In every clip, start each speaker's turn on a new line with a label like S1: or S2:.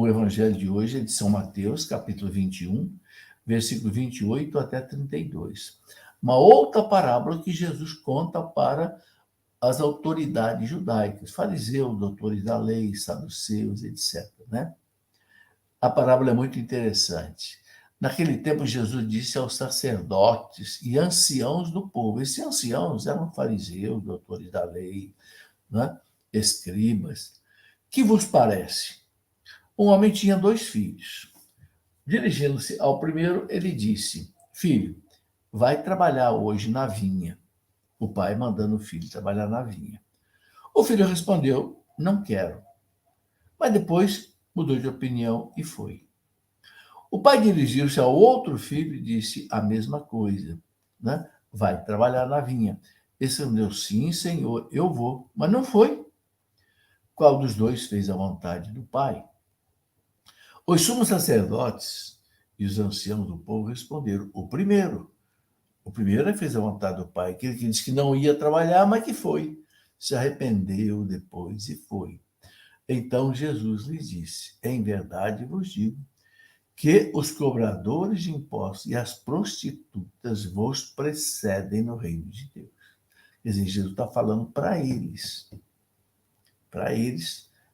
S1: o evangelho de hoje é de São Mateus, capítulo 21, versículo 28 até 32. Uma outra parábola que Jesus conta para as autoridades judaicas, fariseus, doutores da lei, saduceus, etc. Né? A parábola é muito interessante. Naquele tempo, Jesus disse aos sacerdotes e anciãos do povo. Esses anciãos eram fariseus, doutores da lei, né? Escribas. Que vos parece? Um homem tinha 2 filhos. Dirigindo-se ao primeiro, ele disse: Filho, vai trabalhar hoje na vinha. O pai mandando o filho trabalhar na vinha. O filho respondeu: Não quero. Mas depois mudou de opinião e foi. O pai dirigiu-se ao outro filho e disse a mesma coisa, né? Vai trabalhar na vinha. Esse respondeu: Sim, senhor, eu vou. Mas não foi. Qual dos dois fez a vontade do pai? Os sumos sacerdotes e os anciãos do povo responderam: O primeiro. O primeiro fez a vontade do pai, aquele que disse que não ia trabalhar, mas que foi. Se arrependeu depois e foi. Então Jesus lhes disse: Em verdade vos digo que os cobradores de impostos e as prostitutas vos precedem no reino de Deus. Quer dizer, Jesus está falando para eles,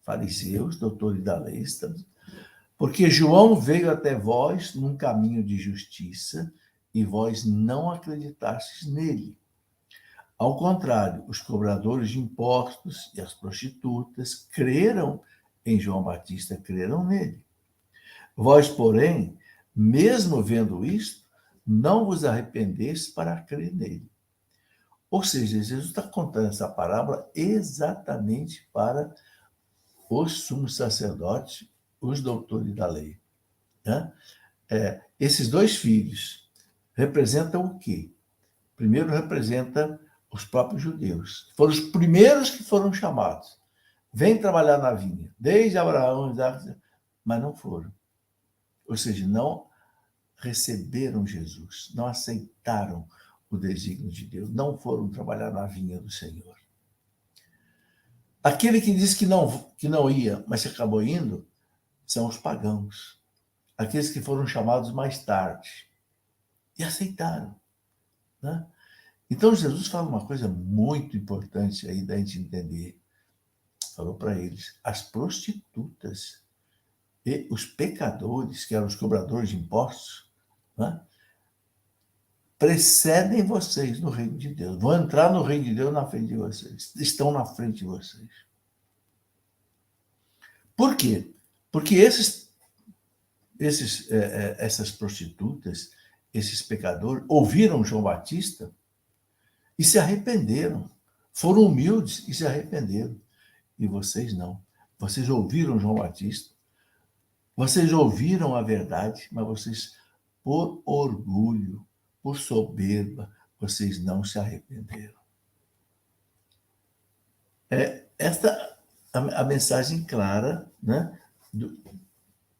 S1: fariseus, doutores da lei, porque João veio até vós num caminho de justiça e vós não acreditastes nele. Ao contrário, os cobradores de impostos e as prostitutas creram em João Batista, creram nele. Vós, porém, mesmo vendo isto, não vos arrependestes para crer nele. Ou seja, Jesus está contando essa parábola exatamente para os sumos sacerdotes, os doutores da lei. Né? Esses 2 filhos representam o quê? Primeiro, representa os próprios judeus. Foram os primeiros que foram chamados. Vem trabalhar na vinha, desde Abraão, mas não foram. Ou seja, não receberam Jesus, não aceitaram o desígnio de Deus, não foram trabalhar na vinha do Senhor. Aquele que disse que não ia, mas acabou indo, são os pagãos. Aqueles que foram chamados mais tarde e aceitaram. Né? Então, Jesus fala uma coisa muito importante aí da gente entender. Falou para eles: as prostitutas e os pecadores, que eram os cobradores de impostos, né, precedem vocês no reino de Deus. Vão entrar no reino de Deus na frente de vocês. Estão na frente de vocês. Por quê? Porque essas prostitutas, esses pecadores, ouviram João Batista e se arrependeram. Foram humildes e se arrependeram. E vocês não. Vocês ouviram João Batista, vocês ouviram a verdade, mas vocês, por orgulho, por soberba, vocês não se arrependeram. Esta a mensagem clara, né,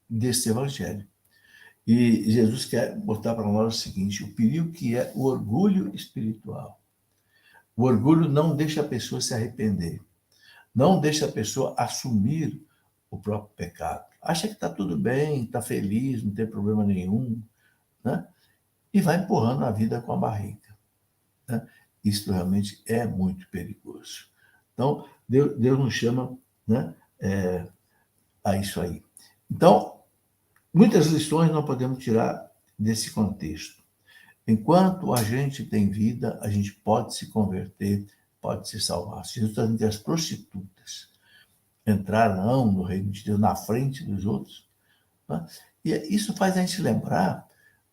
S1: desse evangelho. E Jesus quer botar para nós o seguinte: o perigo que é o orgulho espiritual. O orgulho não deixa a pessoa se arrepender, não deixa a pessoa assumir o próprio pecado. Acha que está tudo bem, está feliz, não tem problema nenhum, né? E vai empurrando a vida com a barriga. Né? Isso realmente é muito perigoso. Então, Deus nos chama, né, a isso aí. Então, muitas lições nós podemos tirar desse contexto. Enquanto a gente tem vida, a gente pode se converter, pode se salvar. Se Jesus está dizendo que as prostitutas entrarão no reino de Deus na frente dos outros, né? E isso faz a gente lembrar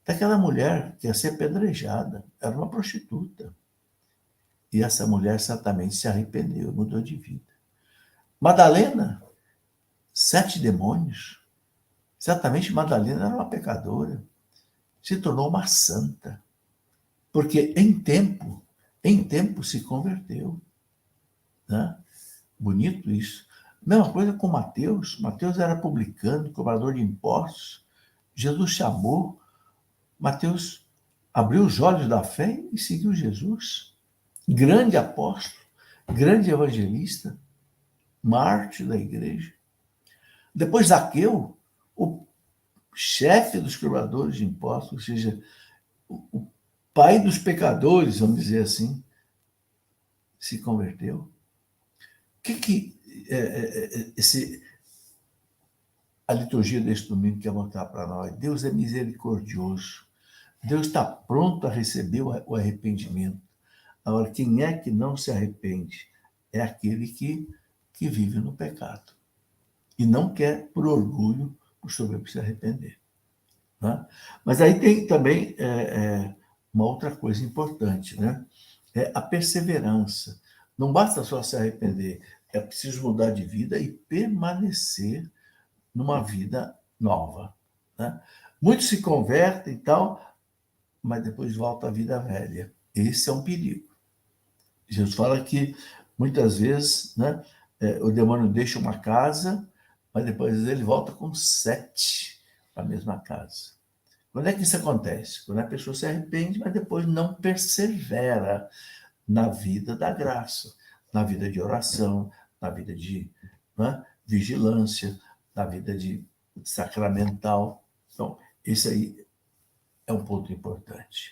S1: daquela mulher que ia ser apedrejada, era uma prostituta. E essa mulher certamente se arrependeu, mudou de vida. Madalena, 7 demônios. Certamente Madalena era uma pecadora. Se tornou uma santa. Porque em tempo se converteu. Né? Bonito isso. Mesma coisa com Mateus. Mateus era publicano, cobrador de impostos. Jesus chamou. Mateus abriu os olhos da fé e seguiu Jesus. Grande apóstolo, grande evangelista, mártir da igreja. Depois Zaqueu, chefe dos cobradores de impostos, ou seja, o pai dos pecadores, vamos dizer assim, se converteu. O que a liturgia deste domingo quer mostrar para nós? Deus é misericordioso. Deus está pronto a receber o arrependimento. Agora, quem é que não se arrepende? É aquele que vive no pecado. E não quer, por orgulho, por soberbo, se arrepender. Né? Mas aí tem também uma outra coisa importante, né? É a perseverança. Não basta só se arrepender, é preciso mudar de vida e permanecer numa vida nova. Né? Muitos se convertem e tal, mas depois volta à vida velha. Esse é um perigo. Jesus fala que muitas vezes, né, o demônio deixa uma casa, mas depois ele volta com 7 para a mesma casa. Quando é que isso acontece? Quando a pessoa se arrepende, mas depois não persevera na vida da graça, na vida de oração, na vida de, né, vigilância, na vida de sacramental. Então, esse aí é um ponto importante.